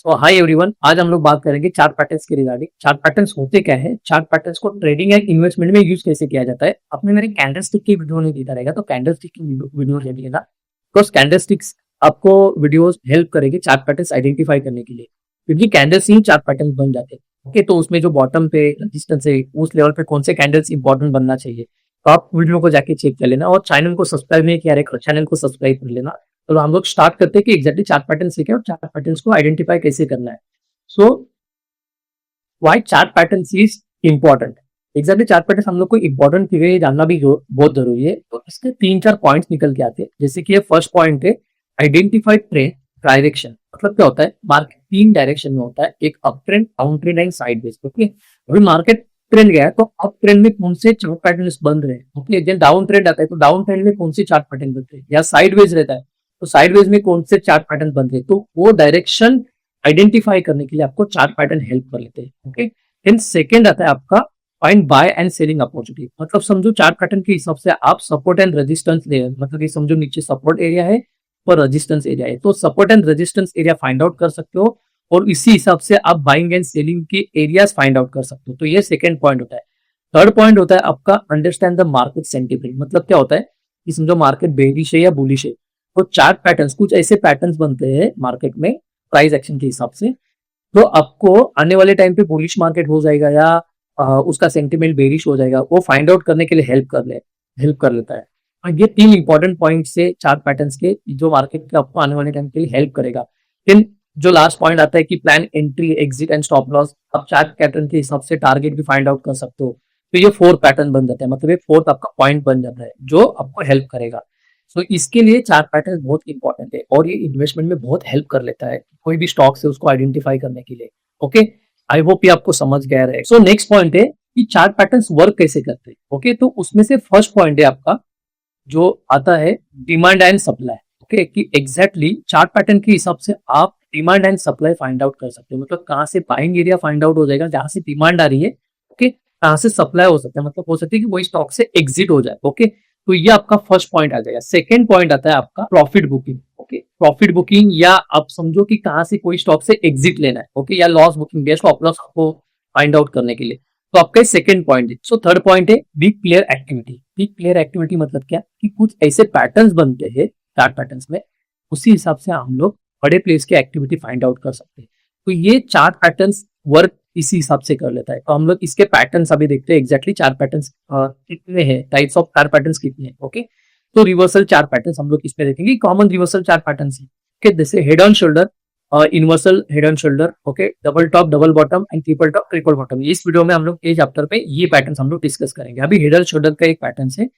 सो hi everyone, आज हम लोग बात करेंगे चार्ट पैटर्न्स के रिगार्डिंग। चार्ट पैटर्न्स होते क्या है, चार्ट पैटर्न्स को ट्रेडिंग या इन्वेस्टमेंट में यूज कैसे किया जाता है। आपने मेरे कैंडलस्टिक की वीडियो नहीं देखा रहेगा तो कैंडलस्टिक की वीडियो देखिएगा, बिकॉज कैंडलस्टिक्स आपको वीडियोस हेल्प करेगी चार्ट पैटर्न्स आइडेंटिफाई करने के लिए, क्योंकि कैंडल्स ही चार्ट पैटर्न बन जाते हैं। ओके, तो उसमें जो बॉटम पे रेजिस्टेंस है उस लेवल पे कौन से कैंडल्स इंपॉर्टेंट बनना चाहिए, तो आप वीडियो को जाके चेक कर लेना। और चैनल को सब्सक्राइब नहीं किया रहेगा, चैनल को सब्सक्राइब कर लेना। तो हम लोग स्टार्ट करते हैं कि एग्जैक्टली चार्ट पैटर्न सीखे और चार्ट पैटर्न्स को आइडेंटिफाई कैसे करना है। So why chart pattern is important. Exactly chart pattern हम लोग को इंपॉर्टेंट क्यों जानना भी बहुत जरूरी है। तो इसके 3-4 पॉइंट्स निकल के आते हैं। जैसे कि ये फर्स्ट पॉइंट है आइडेंटिफाई ट्रेंड डायरेक्शन। मतलब क्या होता है, मार्केट 3 डायरेक्शन में होता है, एक up trend, down trend and sideways. Okay, अभी मार्केट ट्रेंड गया है तो अप ट्रेंड में कौन से चार्ट पैटर्न बन रहे हैं। ओके, जब डाउन ट्रेंड आता है तो डाउन ट्रेंड में कौन से चार्ट पैटर्न बनते हैं, या साइडवेज रहता है तो साइडवेज में कौन से चार्ट पैटर्न बनते हैं। तो वो डायरेक्शन आइडेंटिफाई करने के लिए आपको चार्ट पैटर्न हेल्प कर लेते हैं। ओके, देन सेकंड आता है आपका find by and selling opportunity. मतलब समझो चार्ट पैटर्न के हिसाब से आप सपोर्ट एंड रेजिस्टेंस ले, मतलब ये समझो नीचे सपोर्ट एरिया है और रेजिस्टेंस एरिया है, तो support and resistance area find out कर सकते हो और इसी हिसाब से आप बाइंग एंड सेलिंग के एरियाज फाइंड आउट कर सकते हो। तो ये सेकंड पॉइंट होता है। थर्ड पॉइंट होता है आपका अंडरस्टैंड द मार्केट सेंटिमेंट। मतलब क्या होता है कि समझो मार्केट बेरिश है या बुलिश है, तो चार्ट पैटर्न्स कुछ ऐसे पैटर्न्स बनते हैं मार्केट में प्राइस एक्शन के हिसाब से, तो आपको आने वाले टाइम पे बुलिश मार्केट हो जाएगा या उसका सेंटिमेंट बेरिश हो जाएगा, वो फाइंड आउट करने के लिए हेल्प कर लेता है। और ये 3 इंपॉर्टेंट पॉइंट से चार्ट पैटर्न्स के जो मार्केट के आपको आने वाले टाइम के लिए हेल्प करेगा। देन जो लास्ट पॉइंट आता है कि plan entry, exit and stop loss. आप चार्ट पैटर्न के हिसाब से टारगेट भी फाइंड आउट कर सकते हो। तो ये 4 पैटर्न बन जाता है, मतलब ये 4th आपका पॉइंट बन जाता है जो आपको हेल्प करेगा। सो इसके लिए चार्ट पैटर्न बहुत इंपॉर्टेंट है और ये इन्वेस्टमेंट में बहुत हेल्प कर लेता है, कोई भी स्टॉक से उसको आइडेंटिफाई करने के लिए। ओके, आई होप ये आपको समझ गया रहेगा। सो नेक्स्ट पॉइंट है कि चार्ट पैटर्न्स वर्क कैसे करते हैं। ओके, तो उसमें से फर्स्ट पॉइंट है आपका जो आता है डिमांड एंड सप्लाई। ओके, कि एग्जैक्टली चार्ट पैटर्न के हिसाब से आप demand and supply find out कर सकते हो। मतलब कहाँ से बाइंग एरिया फाइंड आउट हो जाएगा, जहां से डिमांड आ रही है। ओके, कहाँ से सप्लाई हो सकता है, मतलब हो सकती है कि वही स्टॉक से एग्जिट हो जाए। ओके, तो ये आपका फर्स्ट पॉइंट आ जाएगा। सेकंड पॉइंट आता है आपका profit booking. Okay, profit booking, या आप समझो कि कहां से कोई स्टॉक से एग्जिट लेना है। ओके, या लॉस बुकिंग, या स्टॉप लॉस आपको फाइंड आउट करने के लिए। तो आपका सेकंड पॉइंट है। सो थर्ड पॉइंट है big player activity. Big player activity मतलब क्या, कि कुछ ऐसे पैटर्न्स बनते हैं चार्ट पैटर्न्स में, उसी हिसाब से हम लोग बड़े प्लेयर्स की एक्टिविटी फाइंड आउट कर सकते हैं। तो ये चार्ट पैटर्न्स वर्क इसी हिसाब से कर लेता है। तो हम लोग इसके पैटर्न्स अभी देखते हैं एग्जैक्टली चार पैटर्न्स कितने हैं, टाइप्स ऑफ चार पैटर्न्स कितने हैं। ओके, तो रिवर्सल चार पैटर्न्स हम लोग इसमें देखेंगे। कॉमन रिवर्सल चार पैटर्न्स है। ओके, जैसे head on shoulder, inverse head on shoulder, okay, double top, double bottom and triple top, triple bottom. इस वीडियो में हम लोग ये चैप्टर पे ये पैटर्न्स हम लोग डिस्कस करेंगे। अभी हेड ऑन शोल्डर का एक पैटर्न है,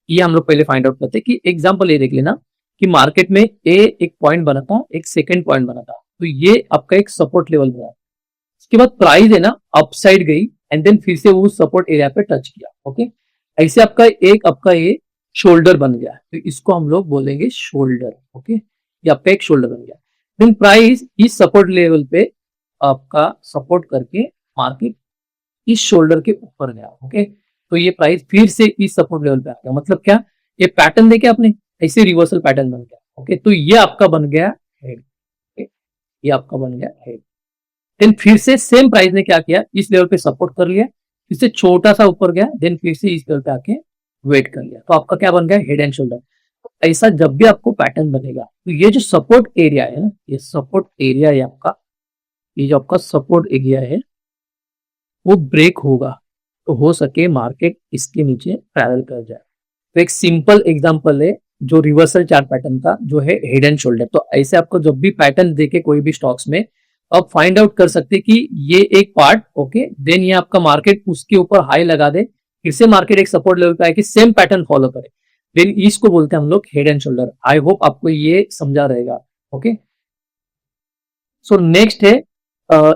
ये हम लोग पहले फाइंड आउट करते हैं। कि एग्जाम्पल ये देख लेना कि मार्केट में एक पॉइंट बना था, एक सेकेंड पॉइंट बना था, तो ये आपका एक सपोर्ट लेवल बना। उसके बाद प्राइस है ना अपसाइड गई एंड देन फिर से वो सपोर्ट एरिया पे टच किया। ओके, ऐसे आपका ये शोल्डर बन गया, तो इसको हम लोग बोलेंगे शोल्डर। ओके, ये आपका एक शोल्डर बन गया। देन प्राइस इस सपोर्ट लेवल पे आपका सपोर्ट करके मार्केट इस शोल्डर के ऊपर गया। ओके, तो ये प्राइस फिर से इस सपोर्ट लेवल पे आ गया। मतलब क्या, ये पैटर्न देखे आपने, ऐसे रिवर्सल पैटर्न बन गया। ओके, तो ये आपका बन गया हेड। ये आपका बन गया हेड। देन फिर से सेम प्राइस ने क्या किया, इस लेवल पे सपोर्ट कर लिया, फिर से छोटा सा ऊपर गया, देन फिर से इस लेवल पे आके वेट कर लिया। तो आपका क्या बन गया, हेड एंड शोल्डर। तो ऐसा जब भी आपको पैटर्न बनेगा, तो ये जो सपोर्ट एरिया है ना, ये सपोर्ट एरिया है आपका, ये जो आपका सपोर्ट एरिया है वो ब्रेक होगा, तो हो सके मार्केट इसके नीचे पैरेलल कर जाए। तो एक सिंपल एग्जांपल है जो रिवर्सल चार्ट पैटर्न का, जो है हेड एंड शोल्डर। तो ऐसे आपको जब भी पैटर्न देखे कोई भी स्टॉक्स में, आप फाइंड आउट कर सकते कि ये एक पार्ट, ओके, देन ये आपका मार्केट उसके ऊपर हाई लगा दे, फिर से मार्केट एक सपोर्ट लेवल पे आए कि सेम पैटर्न फॉलो करे, देन इसको बोलते हैं हम लोग head and shoulder. I hope आपको ये समझा रहेगा। ओके, सो नेक्स्ट है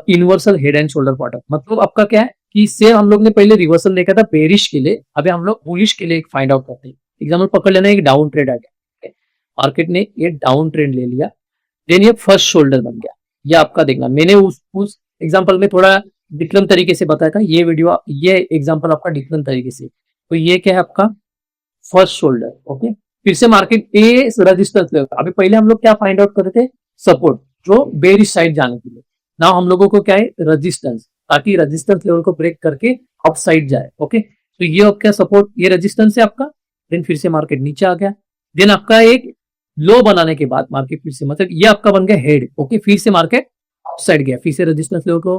इनवर्सल हेड एंड शोल्डर पैटर्न। मतलब आपका क्या है कि सेम हम लोग ने पहले रिवर्सल देखा था बेरिश के लिए, अभी हम लोग बुलिश के लिए एक फाइंड आउट करते हैं। एग्जाम्पल पकड़ लेना, एक डाउन ट्रेड आ गया, मार्केट ने ये डाउन ट्रेंड ले लिया, देन ये फर्स्ट शोल्डर बन गया। ये आपका देखना, मैंने उस एग्जांपल में थोड़ा डिफरेंट तरीके से बताया था, ये एग्जांपल आपका डिफरेंट तरीके से। तो ये क्या है आपका फर्स्ट शोल्डर। ओके, फिर से मार्केट ए रजिस्टेंस लेवल। अभी पहले हम लोग क्या फाइंड आउट कर रहे थे, सपोर्ट, जो बेरिश साइड जाने के लिए। ना हम लोगों को क्या है रेजिस्टेंस, ताकि रेजिस्टेंस लेवल को ब्रेक करके अप साइड जाए। ओके, तो ये आपका सपोर्ट, ये रेजिस्टेंस है आपका, देन फिर से मार्केट नीचे आ गया, देन आपका एक लो बनाने के बाद मार्केट फिर से, मतलब ये आपका बन गया हेड। ओके, फिर से मार्केट अप साइड गया, फिर से रेजिस्टेंस लेवल को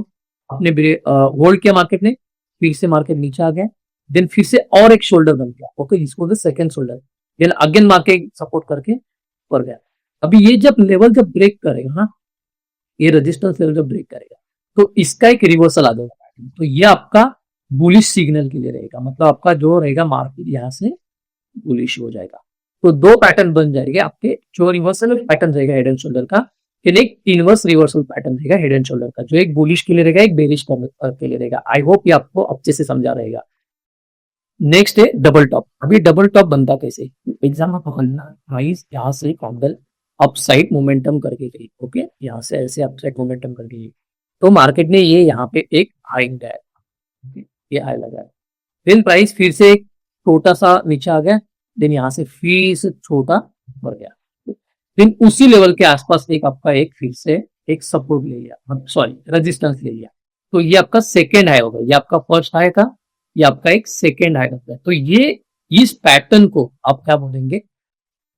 अपने होल्ड किया मार्केट ने, फिर से मार्केट नीचे आ गया, देन फिर से और एक शोल्डर बन गया। ओके, इसको second shoulder, then again market support करके ऊपर गया। अभी ये जब लेवल जब ब्रेक करेगा ना, ये रेजिस्टेंस लेवल जब ब्रेक करेगा तो इसका एक रिवर्सल आ जाएगा, तो ये आपका बुलिश सिग्नल के लिए रहेगा, मतलब आपका जो रहेगा मार्केट यहाँ से बुलिश हो जाएगा। तो दो पैटर्न बन जाएंगे आपके, जो रिवर्सल पैटर्न रहेगा हेड एंड शोल्डर का, फिर एक इनवर्स रिवर्सल पैटर्न रहेगा हेड एंड शोल्डर का, जो एक बुलिश के लिए रहेगा, एक बेरिश के लिए रहेगा। आई होप ये आपको अच्छे से समझा रहेगा। नेक्स्ट है डबल टॉप। अभी डबल टॉप बनता कैसे, एग्जाम में पकड़ना, प्राइस यहाँ से कैंडल अपसाइड मोमेंटम करके गई। ओके, यहाँ से ऐसे अपसाइड मोमेंटम करके गई, तो मार्केट ने ये यहाँ पे एक हाई लगाया, ये हाई लगाया, देन प्राइस फिर से एक छोटा सा नीचे आ गया, देन यहाँ से फिर से छोटा बढ़ गया, देन उसी लेवल के आसपास एक आपका एक फिर से एक सपोर्ट ले लिया, सॉरी रेजिस्टेंस ले लिया, तो ये आपका सेकेंड हाई होगा। ये आपका फर्स्ट हाई था, ये आपका एक सेकेंड हाई होता है। तो ये इस पैटर्न को आप क्या बोलेंगे,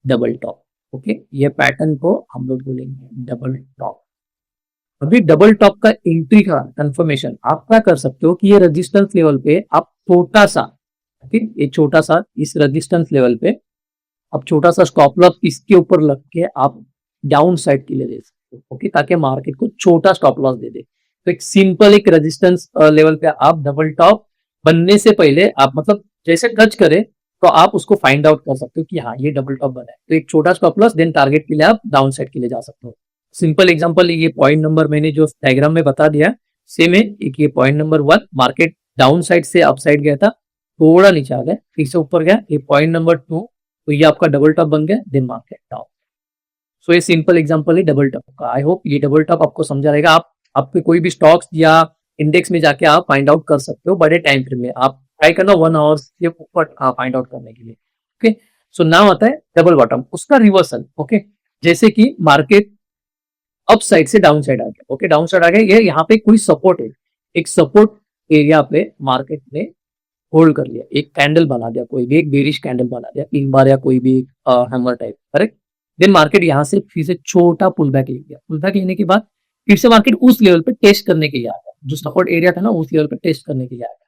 डबल टॉप। ओके, ये पैटर्न को हम लोग बोलेंगे डबल टॉप। अभी डबल टॉप का एंट्री का कंफर्मेशन आप क्या कर सकते हो कि ये रेजिस्टेंस लेवल पे आप छोटा सा, ये छोटा सा इस रेजिस्टेंस लेवल पे आप छोटा सा स्टॉप लॉस इसके ऊपर लग के आप डाउन साइड के लिए दे सकते हो। ओके, ताकि मार्केट को छोटा स्टॉप लॉस दे दे। तो एक सिंपल एक रेजिस्टेंस लेवल पे आप डबल टॉप बनने से पहले आप मतलब जैसे टच करें तो आप उसको फाइंड आउट कर सकते हो कि हाँ ये डबल टॉप बना है, तो एक छोटा स्टॉप लॉस, देन टारगेट के लिए आप डाउन साइड के लिए जा सकते हो। सिंपल एग्जांपल, ये पॉइंट नंबर मैंने जो डायग्राम में बता दिया सेम है। एक ये point number 1, market down side से अप साइड गया था, थोड़ा नीचे आ गया, फिर से ऊपर गया। ये पॉइंट नंबर 2, तो ये आपका डबल टॉप बन गया, देन मार्केट डाउन। सो ये सिंपल एग्जांपल है डबल टॉप का। आई होप ये डबल टॉप आपको समझा रहेगा। आप आपके कोई भी स्टॉक्स या इंडेक्स में जाके आप फाइंड आउट कर सकते हो बड़े टाइम फ्रेम में। आप ट्राई करना 1 आवर के ऊपर फाइंड आउट करने के लिए। ओके, सो नाउ आता है डबल बॉटम, उसका रिवर्सल। ओके, जैसे कि मार्केट अप साइड से डाउन साइड आ गया। ओके, डाउन साइड आ गया, ये यहाँ पे कोई सपोर्ट है, एक सपोर्ट एरिया पे मार्केट ने होल्ड कर लिया, एक कैंडल बना दिया, कोई भी एक बेरिश कैंडल बना दिया 3 बार या कोई भी hammer type, correct. Then market यहाँ से फिर से छोटा पुल बैक ले गया। पुल बैक लेने के बाद फिर से मार्केट उस लेवल पे टेस्ट करने के लिए आ गया, जो सपोर्ट एरिया था ना उस लेवल पे टेस्ट करने के लिए आ गया।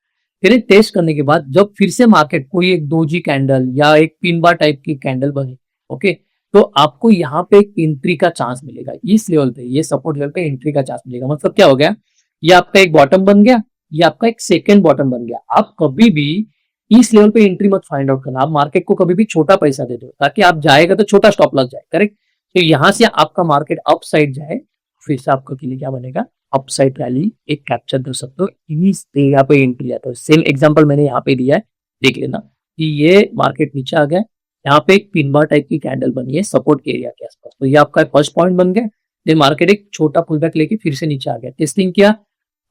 फिर टेस्ट करने के बाद जब फिर से मार्केट कोई एक डोजी कैंडल या एक पिन बार टाइप की कैंडल बनी, ओके, तो आपको यहाँ पे एक एंट्री का चांस मिलेगा इस लेवल पे, ये सपोर्ट लेवल पे एंट्री का चांस मिलेगा। मतलब क्या हो गया, ये आपका एक बॉटम बन गया, ये आपका एक सेकेंड बॉटम बन गया। आप कभी भी इस लेवल पे एंट्री मत फाइंड आउट करना, आप मार्केट को कभी भी छोटा पैसा दे दो ताकि आप जाएगा तो छोटा स्टॉप लग जाए, करेक्ट। तो यहाँ से आपका मार्केट अप साइड जाए, फिर से आपका के लिए क्या बनेगा, अप साइड रैली एक कैप्चर कर सकते हो इस एरिया पे एंट्री आता है। सेम एग्जांपल मैंने यहाँ पे दिया है, देख लेना कि ये मार्केट नीचे आ गया, यहाँ पे एक पिन बार टाइप की कैंडल बनी है सपोर्ट एरिया के आसपास, तो ये आपका फर्स्ट पॉइंट बन गया। देन मार्केट एक छोटा पुल बैक लेके फिर से नीचे आ गया, टेस्टिंग किया,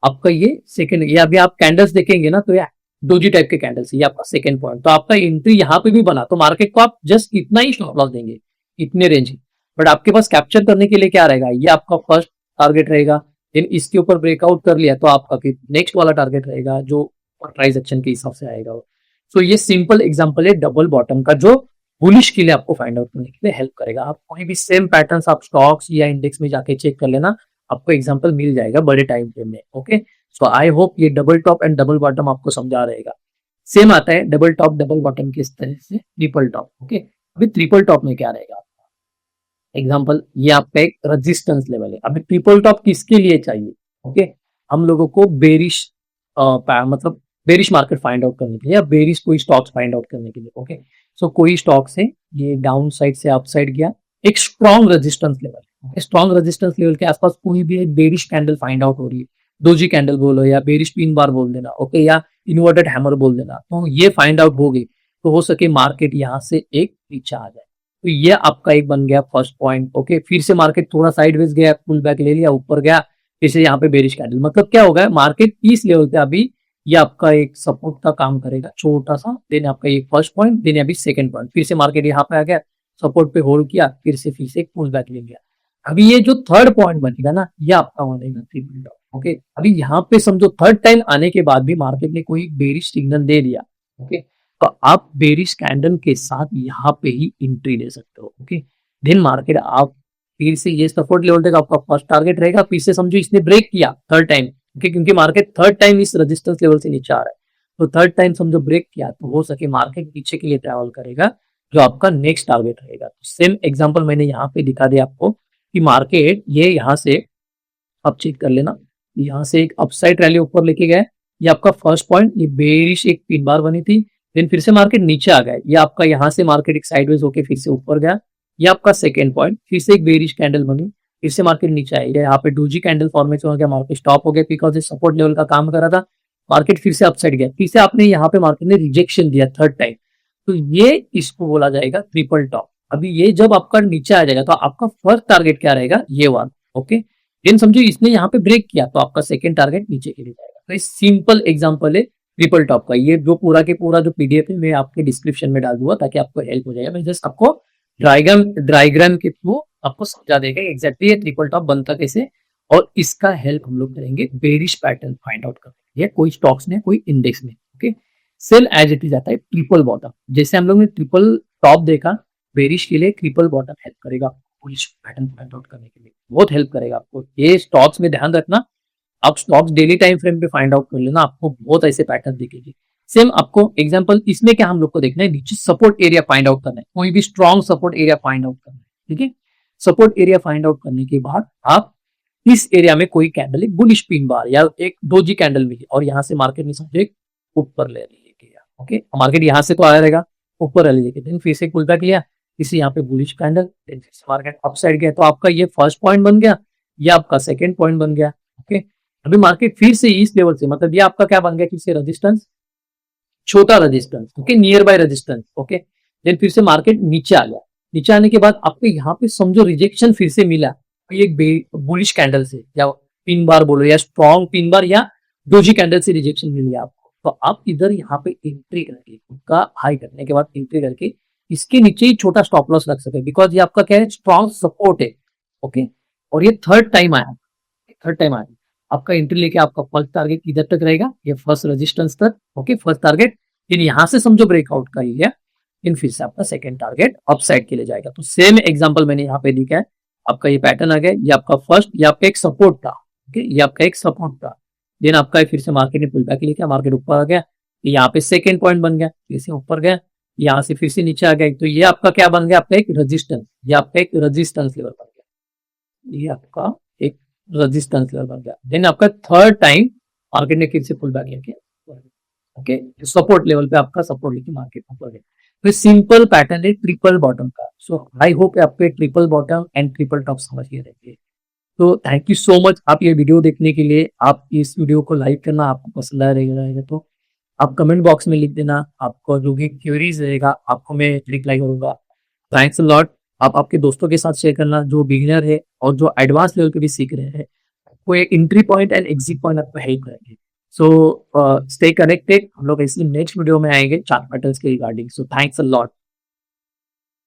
आपका ये सेकंड, ये अभी आप कैंडल्स देखेंगे ना तो ये डोजी टाइप के कैंडल्स, ये आपका सेकंड पॉइंट। तो आपका एंट्री यहाँ पे भी बना, तो मार्केट को आप जस्ट इतना ही स्टॉप लॉस देंगे, इतने रेंज, बट आपके पास कैप्चर करने के लिए क्या रहेगा, ये आपका फर्स्ट टारगेट रहेगा। देन इसके ऊपर ब्रेकआउट कर लिया तो आपका नेक्स्ट वाला टारगेट रहेगा जो प्राइस एक्शन के हिसाब से आएगा। सो ये सिंपल एग्जांपल है डबल बॉटम का, जो बुलिश के लिए आपको फाइंड आउट करने के लिए हेल्प करेगा। आप कोई भी सेम पैटर्न्स आप स्टॉक्स या इंडेक्स में जाके चेक कर लेना, आपको एग्जांपल मिल जाएगा बड़े टाइम फ्रेम में। ओके, सो आई होप ये double top and double bottom आपको समझा रहेगा। सेम आता है डबल टॉप डबल बॉटम के इस तरह से ट्रिपल टॉप। ओके, अभी ट्रिपल टॉप में क्या रहेगा, एग्जाम्पल ये आपका एक रेजिस्टेंस लेवल है। अभी ट्रिपल टॉप किसके लिए चाहिए, ओके, हम लोगों को बेरिश मतलब बेरिश मार्केट फाइंड आउट करने के लिए या बेरिश कोई स्टॉक्स फाइंड आउट करने के लिए। ओके, सो कोई स्टॉक से ये डाउन साइड से अप साइड गया, एक strong resistance level, strong resistance level के आसपास कोई भी एक बेरिश कैंडल फाइंड आउट हो रही है, डोजी कैंडल बोलो या बेरिश पिन बार बोल देना, ओके, या इन्वर्टेड हैमर बोल देना, तो ये फाइंड आउट हो गई तो हो सके मार्केट यहाँ से एक नीचे आ जाए। तो ये आपका एक बन गया फर्स्ट पॉइंट। ओके, फिर से मार्केट थोड़ा साइडवेज गया, पुल बैक ले लिया, ऊपर गया, फिर से यहाँ पे बेरिश कैंडल, मतलब क्या होगा, मार्केट इस लेवल पे अभी ये आपका एक सपोर्ट का काम करेगा छोटा सा। देन आपका एक फर्स्ट पॉइंट, देन अभी सेकंड पॉइंट, फिर से मार्केट यहाँ पे आ गया, सपोर्ट पे होल्ड किया, फिर से एक पुल बैक ले लिया। अभी ये जो थर्ड पॉइंट बनेगा ना, ये आपका बनेगा ट्रिपल टॉप। ओके, अभी यहाँ पे समझो थर्ड टाइम आने के बाद भी मार्केट ने कोई बेरिश सिग्नल दे दिया। ओके, तो आप बेरिश कैंडल के साथ यहाँ पे ही एंट्री ले सकते हो। ओके, देन मार्केट आप फिर से ये सपोर्ट लेवल तक आपका फर्स्ट टारगेट रहेगा। फिर से समझो इसने ब्रेक किया थर्ड टाइम, ओके, क्योंकि मार्केट थर्ड टाइम इस रेजिस्टेंस लेवल से नीचे आ रहा है, तो थर्ड टाइम समझो ब्रेक किया तो हो सके मार्केट नीचे के लिए ट्रैवल करेगा, जो आपका नेक्स्ट टारगेट रहेगा। तो सेम एग्जांपल मैंने यहाँ पे दिखा दिया आपको कि मार्केट ये यहाँ से, आप चेक कर लेना, यहाँ से एक अपसाइड रैली ऊपर लेके गए, ये आपका फर्स्ट पॉइंट, ये बेरिश एक पिन बार बनी थी, देन फिर से मार्केट नीचे आ गया, ये आपका यहाँ से मार्केट एक साइडवेज होके फिर से ऊपर गया, ये आपका सेकेंड पॉइंट, फिर से एक बेरिश कैंडल बनी, फिर से मार्केट नीचे आई, यहाँ पे डोजी कैंडल फॉर्मेशन हो गया, मार्केट स्टॉप हो गया बिकॉज ये सपोर्ट लेवल का काम कर रहा था, मार्केट फिर से अपसाइड गया, फिर से आपने यहाँ पे मार्केट ने रिजेक्शन दिया थर्ड टाइम, तो ये इसको बोला जाएगा ट्रिपल टॉप। अभी ये जब आपका नीचे आ जाएगा तो आपका फर्स्ट टारगेट क्या रहेगा, ये वन। ओके, देन समझो इसने यहाँ पे ब्रेक किया तो आपका सेकंड टारगेट नीचे के लिए जाएगा। तो इस सिंपल एग्जांपल है ट्रिपल टॉप का। ये जो पूरा के पूरा जो पीडीएफ है मैं आपके डिस्क्रिप्शन में डाल दूंगा ताकि आपको हेल्प हो जाएगा। मैं जस्ट आपको ड्राइग्राम के थ्रू आपको समझा देगा एग्जैक्टली ये ट्रिपल टॉप बनता कैसे, और इसका हेल्प हम लोग करेंगे बेरिश पैटर्न फाइंड आउट करने, ये कोई स्टॉक्स में कोई इंडेक्स में। Okay, sell as it is आता है ट्रिपल बॉटम, जैसे हम लोग ने ट्रिपल टॉप देखा, बेरिश के लिए ट्रिपल बॉटम हेल्प करेगा बुलिश पैटर्न फाइंड आउट करने के लिए, बहुत हेल्प करेगा आपको। ये स्टॉक्स में ध्यान रखना, आप स्टॉक्स डेली टाइम फ्रेम पे फाइंड आउट कर लेना, आपको बहुत ऐसे पैटर्न दिखेंगे। सेम आपको एग्जांपल इसमें क्या हम लोग को देखना है, नीचे सपोर्ट एरिया फाइंड आउट करना है, कोई भी strong support area find out करना है। ठीक है, सपोर्ट एरिया फाइंड आउट करने के बाद आप इस एरिया में कोई कैंडल, एक बुलिश पिन बार या एक डोजी कैंडल मिली और यहाँ से मार्केट ने समझो एक ऊपर ले लिया। ओके, मार्केट यहाँ से तो आया रहेगा, ऊपर ले लेके देन फिर से पुल बैक लिया, इसी यहाँ पे बुलिश कैंडल, देन फिर से मार्केट अपसाइड गया, तो आपका ये फर्स्ट पॉइंट बन गया, ये आपका सेकंड पॉइंट बन गया। ओके, अभी मार्केट फिर से इस लेवल से, मतलब ये आपका क्या बन गया, फिर से रेजिस्टेंस, छोटा resistance, okay, nearby resistance. Okay, then फिर से मार्केट नीचे आ गया, नीचे आने के बाद आपको यहाँ पे समझो रिजेक्शन फिर से मिला, एक बुलिश कैंडल से या पिन बार बोलो या स्ट्रॉन्ग पिन बार या डोजी कैंडल से रिजेक्शन मिल गया आपको, तो आप इधर यहाँ पे एंट्री करके उसका हाई करने के बाद एंट्री करके इसके नीचे ही छोटा स्टॉप लॉस रख सके, बिकॉज ये आपका क्या है, स्ट्रॉन्ग सपोर्ट है। ओके, और ये थर्ड टाइम आया, आपका एंट्री लेके आपका फर्स्ट टारगेट इधर तक रहेगा, ये फर्स्ट रेजिस्टेंस तक। ओके, फर्स्ट टारगेट, फिर यहाँ से समझो ब्रेकआउट का ही है, फिर से आपका सेकंड टारगेट अपसाइड के लिए जाएगा। तो सेम एग्जांपल मैंने यहाँ पे दिखा है, आपका ये पैटर्न आ गया, ये आपका फर्स्ट, ये आपका एक सपोर्ट था। ओके, ये आपका एक सपोर्ट था, देन आपका फिर से मार्केट ने पुल बैक लिया, मार्केट ऊपर आ गया, यहाँ पे सेकंड पॉइंट बन गया, फिर से ऊपर गया, यहाँ से फिर से नीचे आ गया, तो ये आपका क्या बन गया, आपका एक रेजिस्टेंस, ये आपका एक रेजिस्टेंस लेवल बन गया, ये आपका एक रेजिस्टेंस लेवल बन गया। देन आपका थर्ड टाइम मार्केट ने फिर से पुल बैक लिया, ओके, सपोर्ट लेवल पे आपका सपोर्ट लेके मार्केट ऊपर गया। तो सिंपल पैटर्न है ट्रिपल बॉटम का। सो आई होप आपके triple bottom and triple top समझ गए रहेंगे। तो थैंक यू सो मच आप ये वीडियो देखने के लिए। आप इस वीडियो को लाइक करना, आपको पसंद आ रहेगा तो आप कमेंट बॉक्स में लिख देना, आपको जो भी क्वेरीज रहेगा आपको मैं रिप्लाई करूंगा। Thanks a lot. आप आपके दोस्तों के साथ शेयर करना, जो बिगिनर है और जो एडवांस लेवल पे भी सीख रहे हैं, कोई entry point and exit point आपको हेल्प करेंगे। सो स्टे कनेक्टेड, हम लोग ऐसे नेक्स्ट वीडियो में आएंगे चार्ट पैटर्न्स के regarding. So thanks a lot.